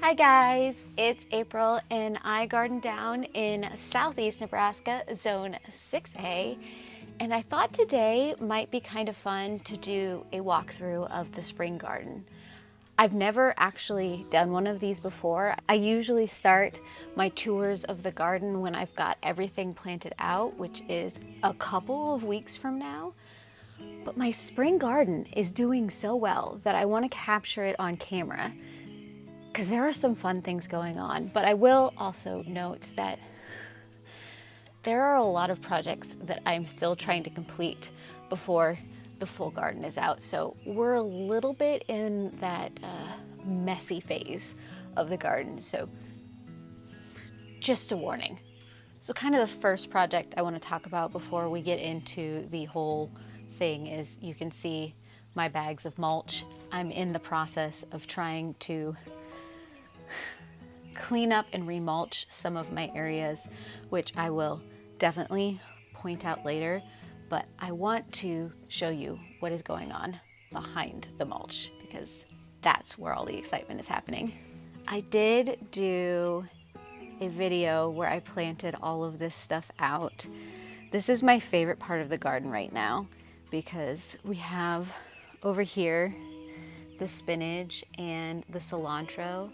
Hi guys, it's April and I garden down in southeast Nebraska, zone 6A, and I thought today might be kind of fun to do a walkthrough of the spring garden. I've never actually done one of these before. I usually start my tours of the garden when I've got everything planted out, which is a couple of weeks from now. But my spring garden is doing so well that I want to capture it on camera, because there are some fun things going on. But I will also note that there are a lot of projects that I'm still trying to complete before the full garden is out. So we're a little bit in that messy phase of the garden. So just a warning. So kind of the first project I want to talk about before we get into the whole thing is, you can see my bags of mulch. I'm in the process of trying to clean up and remulch some of my areas, which I will definitely point out later, but I want to show you what is going on behind the mulch, because that's where all the excitement is happening. I did do a video where I planted all of this stuff out. This is my favorite part of the garden right now, because we have over here the spinach and the cilantro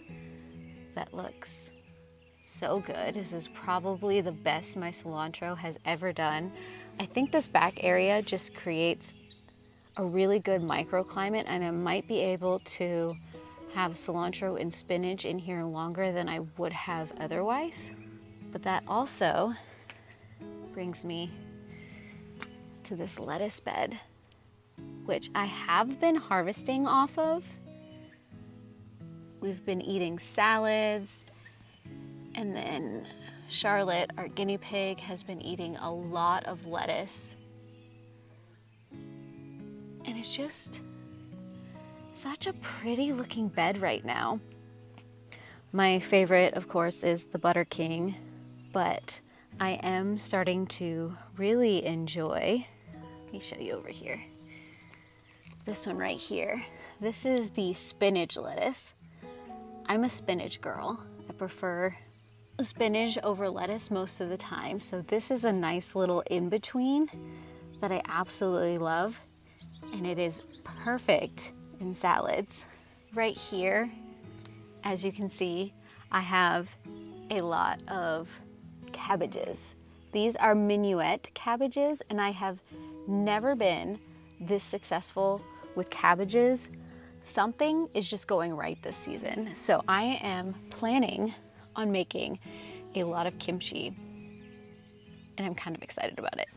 that looks so good. This is probably the best my cilantro has ever done. I think this back area just creates a really good microclimate, and I might be able to have cilantro and spinach in here longer than I would have otherwise. But that also brings me to this lettuce bed, which I have been harvesting off of. We've been eating salads, and then Charlotte, our guinea pig, has been eating a lot of lettuce. And it's just such a pretty looking bed right now. My favorite, of course, is the Butter King, but I am starting to really enjoy, let me show you over here, this one right here. This is the spinach lettuce. I'm a spinach girl. I prefer spinach over lettuce most of the time. So this is a nice little in-between that I absolutely love. And it is perfect in salads. Right here, as you can see, I have a lot of cabbages. These are minuet cabbages, and I have never been this successful with cabbages. Something is just going right this season. So I am planning on making a lot of kimchi, and I'm kind of excited about it.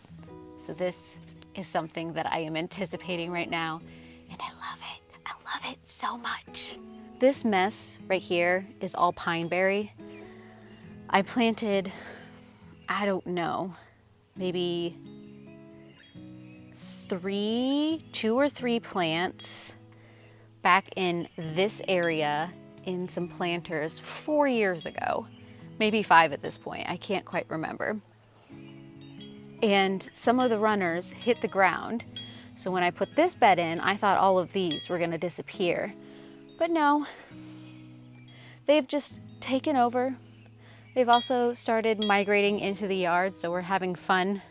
So this is something that I am anticipating right now, and I love it. I love it so much. This mess right here is all pineberry. I planted, I don't know, maybe two or three plants back in this area in some planters 4 years ago, maybe 5 at this point, I can't quite remember. And some of the runners hit the ground. So when I put this bed in, I thought all of these were gonna disappear. But no, they've just taken over. They've also started migrating into the yard, so we're having fun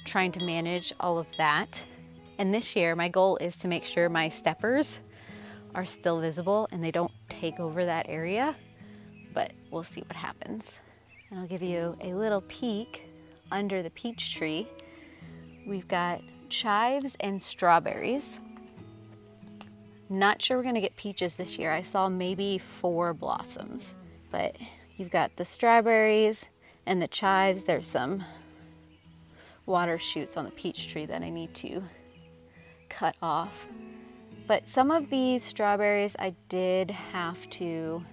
trying to manage all of that. And this year, my goal is to make sure my steppers are still visible and they don't take over that area, but we'll see what happens. And I'll give you a little peek under the peach tree. We've got chives and strawberries. Not sure we're gonna get peaches this year. I saw maybe 4 blossoms, but you've got the strawberries and the chives. There's some water shoots on the peach tree that I need to cut off. But some of these strawberries, I did have to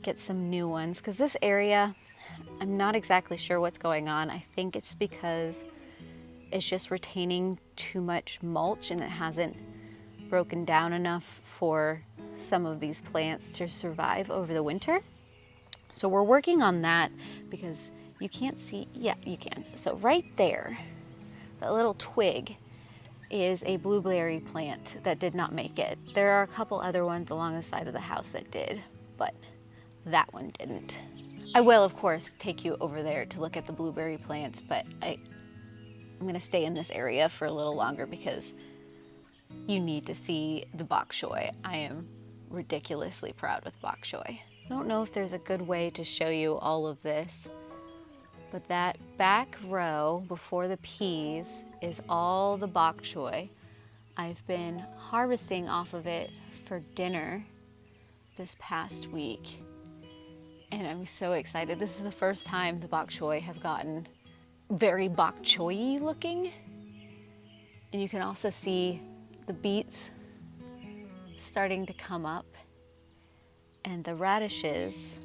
get some new ones, because this area, I'm not exactly sure what's going on. I think it's because it's just retaining too much mulch and it hasn't broken down enough for some of these plants to survive over the winter. So we're working on that, because you can't see, yeah, you can. So right there, that little twig is a blueberry plant that did not make it. There are a couple other ones along the side of the house that did, but that one didn't. I will, of course, take you over there to look at the blueberry plants, but I'm gonna stay in this area for a little longer because you need to see the bok choy. I am ridiculously proud with bok choy. I don't know if there's a good way to show you all of this, but that back row before the peas is all the bok choy. I've been harvesting off of it for dinner this past week, and I'm so excited. This is the first time the bok choy have gotten very bok choy-y looking. And you can also see the beets starting to come up, and the radishes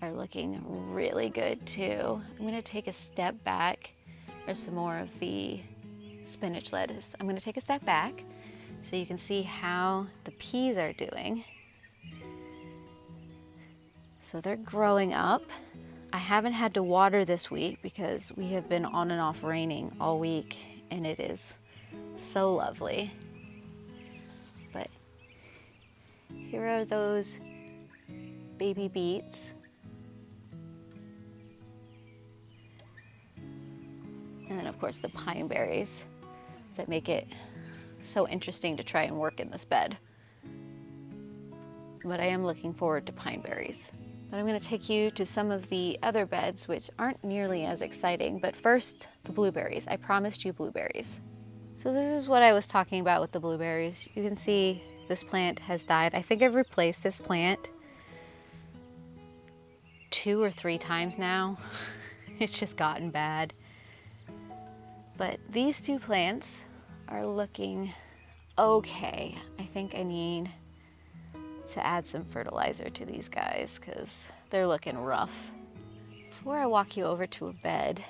are looking really good too. I'm gonna take a step back. There's some more of the spinach lettuce. I'm gonna take a step back so you can see how the peas are doing. So they're growing up. I haven't had to water this week because we have been on and off raining all week, and it is so lovely. But here are those baby beets. And then of course the pine berries that make it so interesting to try and work in this bed. But I am looking forward to pine berries. But I'm gonna take you to some of the other beds which aren't nearly as exciting. But first, the blueberries. I promised you blueberries. So this is what I was talking about with the blueberries. You can see this plant has died. I think I've replaced this plant 2 or 3 times now. It's just gotten bad. But these 2 plants are looking okay. I think I need to add some fertilizer to these guys because they're looking rough. Before I walk you over to a bed,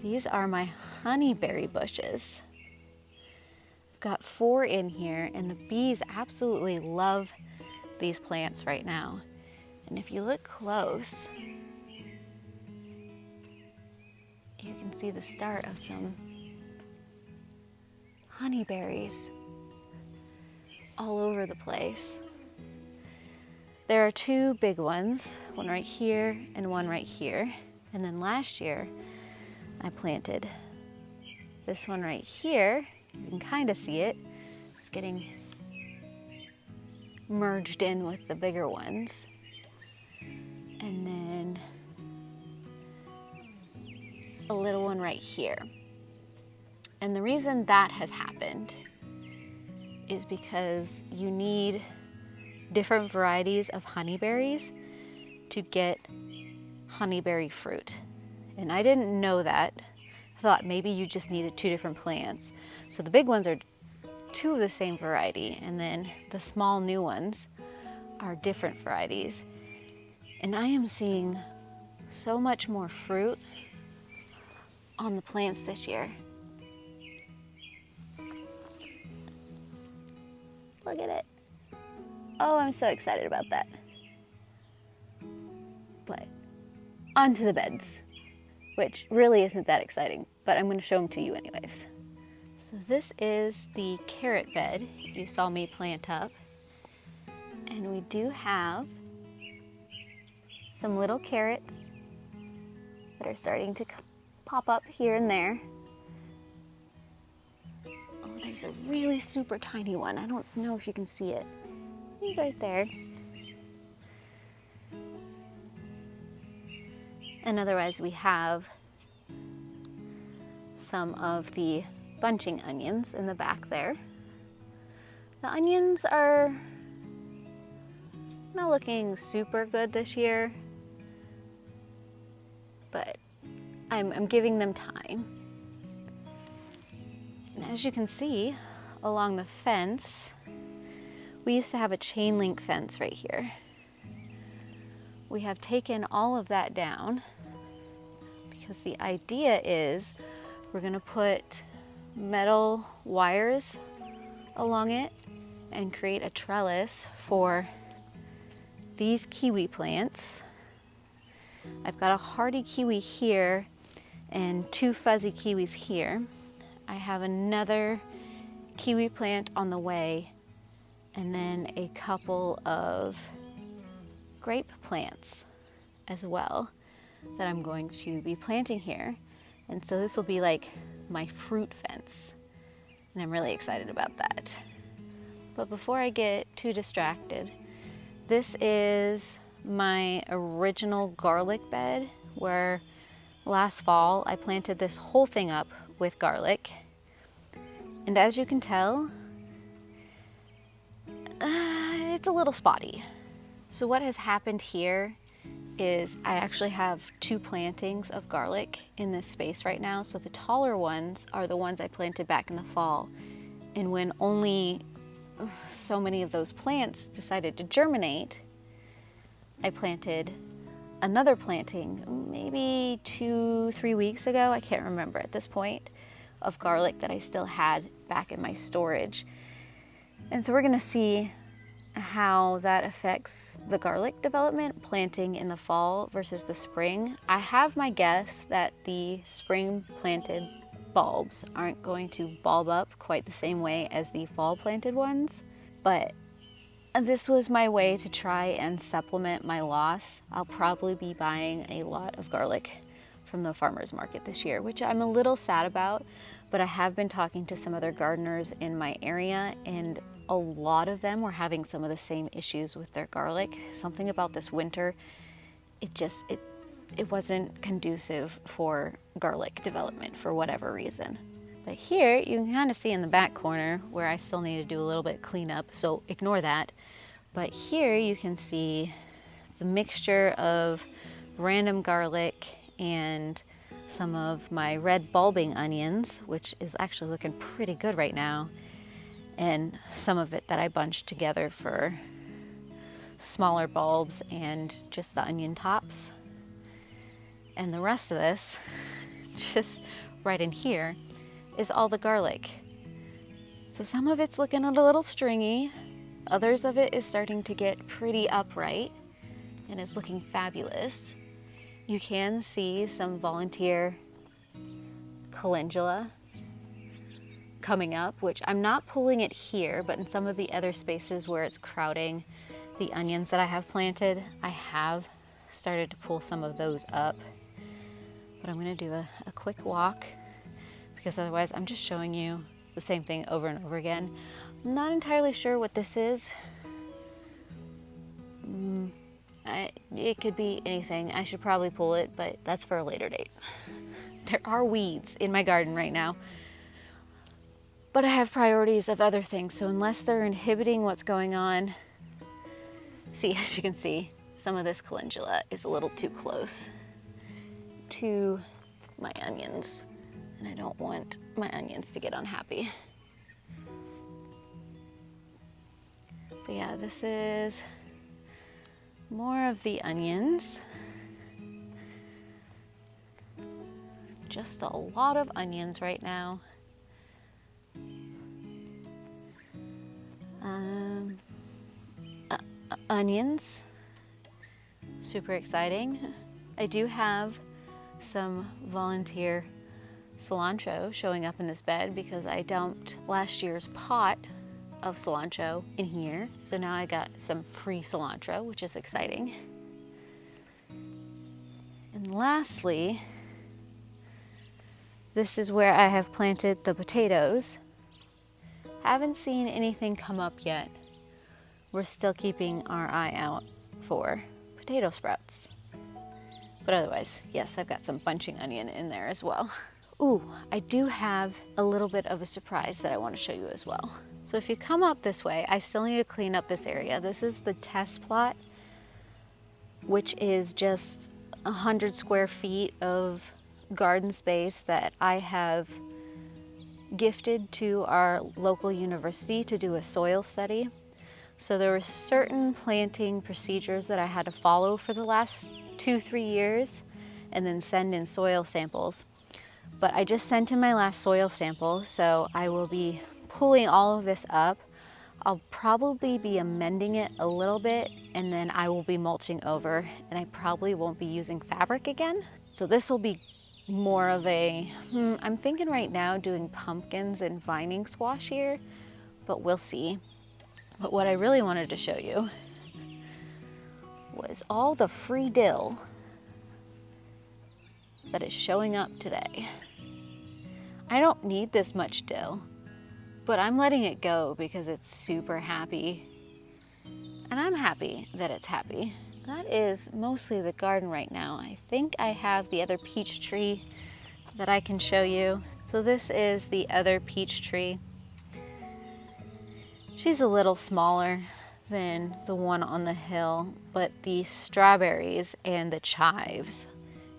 these are my honeyberry bushes. I've got 4 in here, and the bees absolutely love these plants right now. And if you look close, you can see the start of some honeyberries all over the place. There are 2 big ones, one right here and one right here. And then last year, I planted this one right here. You can kind of see it. It's getting merged in with the bigger ones. And then a little one right here. And the reason that has happened is because you need different varieties of honeyberries to get honeyberry fruit. And I didn't know that. I thought maybe you just needed 2 different plants. So the big ones are 2 of the same variety, and then the small new ones are different varieties. And I am seeing so much more fruit on the plants this year. Look at it. Oh, I'm so excited about that. But onto the beds, which really isn't that exciting, but I'm going to show them to you anyways. So this is the carrot bed you saw me plant up. And we do have some little carrots that are starting to pop up here and there. Oh, there's a really super tiny one. I don't know if you can see it. He's right there. And otherwise we have some of the bunching onions in the back there. The onions are not looking super good this year, but I'm giving them time. And as you can see along the fence, we used to have a chain link fence right here. We have taken all of that down because the idea is we're gonna put metal wires along it and create a trellis for these kiwi plants. I've got a hardy kiwi here and 2 fuzzy kiwis here. I have another kiwi plant on the way, and then a couple of grape plants as well that I'm going to be planting here. And so this will be like my fruit fence. And I'm really excited about that. But before I get too distracted, this is my original garlic bed where last fall I planted this whole thing up with garlic. And as you can tell, it's a little spotty. So what has happened here is I actually have 2 plantings of garlic in this space right now. So the taller ones are the ones I planted back in the fall. And when only so many of those plants decided to germinate, I planted another planting maybe 2-3 weeks ago, I can't remember at this point, of garlic that I still had back in my storage. And so we're gonna see how that affects the garlic development, planting in the fall versus the spring. I have my guess that the spring planted bulbs aren't going to bulb up quite the same way as the fall planted ones, but this was my way to try and supplement my loss. I'll probably be buying a lot of garlic from the farmer's market this year, which I'm a little sad about, but I have been talking to some other gardeners in my area, and a lot of them were having some of the same issues with their garlic. Something about this winter, it wasn't conducive for garlic development for whatever reason. But here you can kind of see in the back corner where I still need to do a little bit of cleanup, so ignore that. But here you can see the mixture of random garlic and some of my red bulbing onions, which is actually looking pretty good right now, and some of it that I bunched together for smaller bulbs and just the onion tops. And the rest of this, just right in here, is all the garlic. So some of it's looking a little stringy, others of it is starting to get pretty upright and is looking fabulous. You can see some volunteer calendula coming up, which I'm not pulling it here, but in some of the other spaces where it's crowding the onions that I have planted, I have started to pull some of those up. But I'm gonna do a quick walk, because otherwise I'm just showing you the same thing over and over again. I'm not entirely sure what this is. It could be anything. I should probably pull it, but that's for a later date. There are weeds in my garden right now, but I have priorities of other things, so unless they're inhibiting what's going on, see, as you can see, some of this calendula is a little too close to my onions, and I don't want my onions to get unhappy. But yeah, this is more of the onions. Just a lot of onions right now. Onions, super exciting. I do have some volunteer cilantro showing up in this bed because I dumped last year's pot of cilantro in here. So now I got some free cilantro, which is exciting. And lastly, this is where I have planted the potatoes. Haven't seen anything come up yet. We're still keeping our eye out for potato sprouts. But otherwise, yes, I've got some bunching onion in there as well. Ooh, I do have a little bit of a surprise that I want to show you as well. So if you come up this way, I still need to clean up this area. This is the test plot, which is just 100 square feet of garden space that I have gifted to our local university to do a soil study. So there were certain planting procedures that I had to follow for the last 2-3 years and then send in soil samples. But I just sent in my last soil sample, so I will be pulling all of this up. I'll probably be amending it a little bit, and then I will be mulching over, and I probably won't be using fabric again. So this will be more of a, I'm thinking right now doing pumpkins and vining squash here, but we'll see. But what I really wanted to show you was all the free dill that is showing up today. I don't need this much dill, but I'm letting it go because it's super happy. And I'm happy that it's happy. That is mostly the garden right now. I think I have the other peach tree that I can show you. So this is the other peach tree. She's a little smaller than the one on the hill, but the strawberries and the chives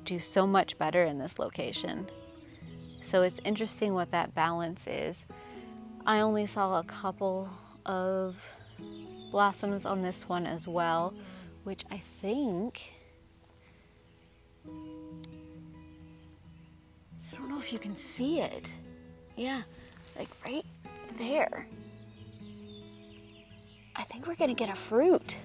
do so much better in this location. So it's interesting what that balance is. I only saw a couple of blossoms on this one as well, which I think, I don't know if you can see it. Yeah, like right there. I think we're gonna get a fruit.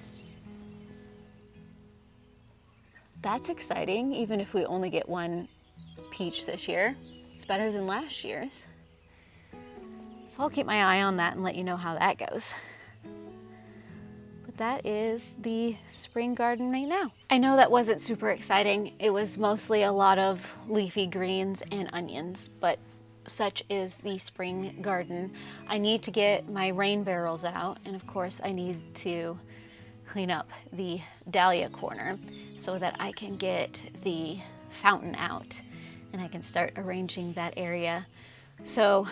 That's exciting, even if we only get one peach this year. It's better than last year's. So I'll keep my eye on that and let you know how that goes. But that is the spring garden right now. I know that wasn't super exciting. It was mostly a lot of leafy greens and onions, but such is the spring garden. I need to get my rain barrels out, and of course I need to clean up the dahlia corner so that I can get the fountain out and I can start arranging that area. So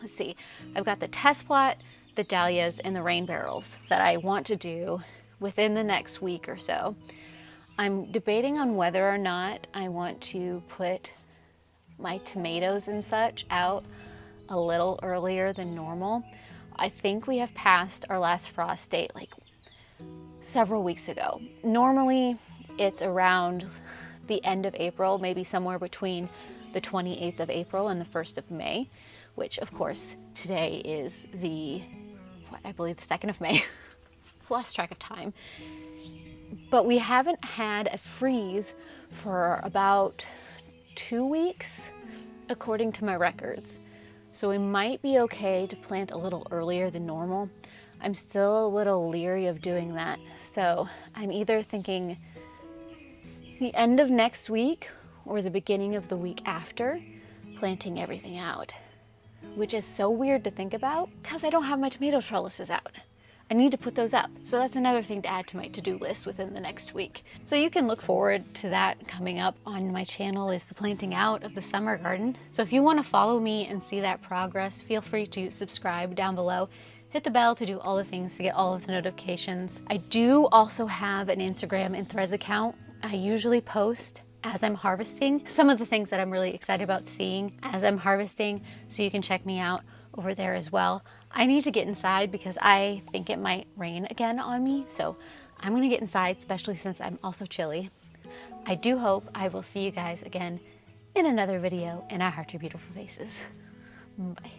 let's see, I've got the test plot, the dahlias, and the rain barrels that I want to do within the next week or so. I'm debating on whether or not I want to put my tomatoes and such out a little earlier than normal. I think we have passed our last frost date like several weeks ago. Normally it's around the end of April, maybe somewhere between the 28th of April and the 1st of May, which of course today is the, I believe the 2nd of May. Lost track of time. But we haven't had a freeze for about 2 weeks, according to my records. So we might be okay to plant a little earlier than normal. I'm still a little leery of doing that. So I'm either thinking the end of next week or the beginning of the week after, planting everything out, which is so weird to think about because I don't have my tomato trellises out. I need to put those up. So that's another thing to add to my to-do list within the next week. So you can look forward to that coming up on my channel, is the planting out of the summer garden. So if you want to follow me and see that progress, feel free to subscribe down below. Hit the bell to do all the things to get all of the notifications. I do also have an Instagram and Threads account. I usually post as I'm harvesting some of the things that I'm really excited about seeing as I'm harvesting, so you can check me out over there as well. I need to get inside because I think it might rain again on me, so I'm gonna get inside, especially since I'm also chilly. I do hope I will see you guys again in another video, and I heart your beautiful faces. Bye.